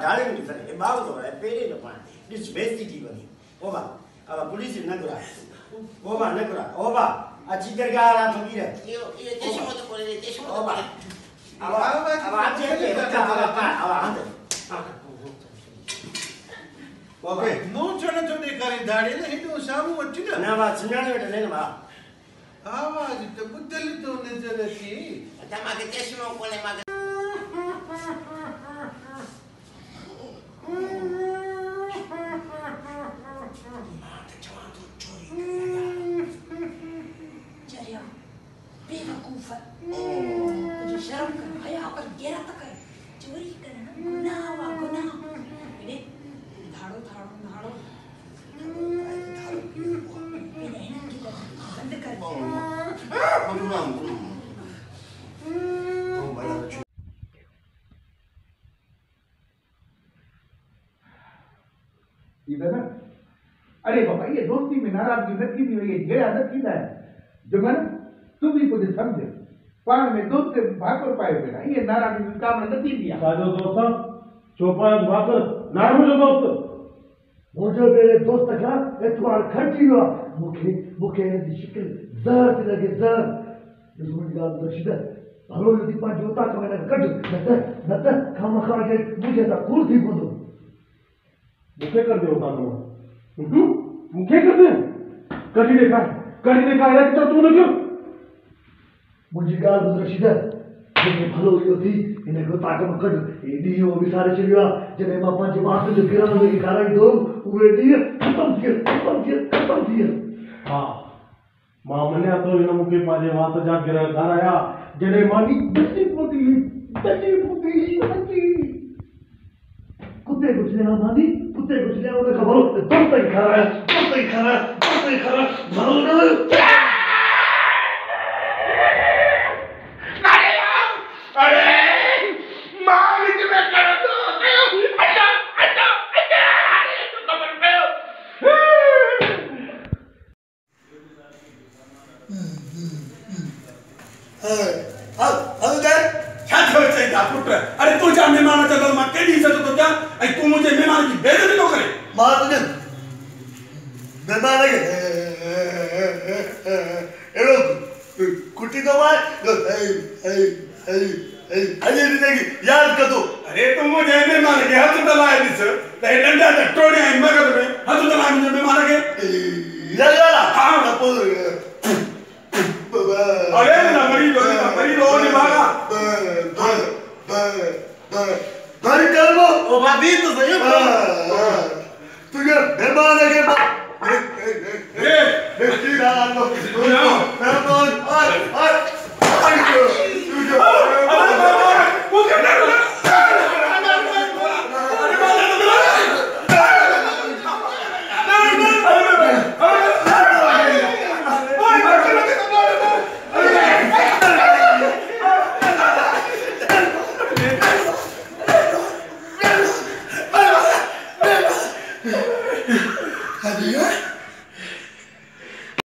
दाढ़ी नहीं सर ये बाबू तो है पेरे तो पान दिस बेस्ती की बनी ओबा अब पुलिस न करा ओबा न करा ओबा अच्छी करके आ रहा तो गिरे ये देश मत बोले देश मत ओबा अब आज ये अब आंदे ओके नो चढ़े तो देखा दाढ़ी नहीं तो शामू अच्छी ना बात सुनाने बेटा नहीं ना आवाज तो बुद्धली तो नजर थी तमाके चश्मा कोले मागे चरिया बेवकूफ है तुझे शर्म कर हया कर गिरा तक है चोरी करना गुनाह वा गुनाह इने धाड़ो बंद कर इधर ना अरे बाबा ये दोस्ती में नाराजगी न की हुई है ये आदत की है जो मैं तुम ही कुछ समझे पान में दोस्त से भाकर पाए बेटा ये नाराजगी काम न की दिया साजो दोस्त चौपाया भाकर नाम जो दोस्त मुझे मेरे दोस्त का एतवार खर्ची हुआ मुखे ने शिकल जर लगे जर दुश्मन का दर्शिदा भलो यदि पा जोता का मैंने कट नत खामखा के मुझे ता कुल थी बोलो मुखे कर दे होता तुम मुखे कर दे कटी देखा है तो तूने क्यों मुझे गाल दर्शिदा ये भलो योदी इन्हें को ताकम कट इदी हो विसारे चलिया जने मा पांच मास जो गिरन में खाराई दो उवे दी खत्म थी हां मां मने तो इन मुखे पाजे वात जा गिरा खाराया जने मानी दची पुती कुत्ते कुछ ले मानी कुत्ते कुछ ले उन्हें खबर तुम तक खाराया भलो न अरे तू जा मेहमान चल मां केडी से तो क्या आई तू मुझे मेहमान की बेइज्जती न करे मां तुझे मेहमान है एलो कुटी तो मार अरे नहीं याद कर दो अरे तुम मुझे मेहमान के हाथ दलाए दिस ते डंडा ते टोड़े आई मगर में हाथ दलाए मुझे मेहमान के यार हां अरे ना मरी रो नहीं भागा भाई कर लो ओ भाभी तो सही तुझे मेहमान है के ए देखी रहा लो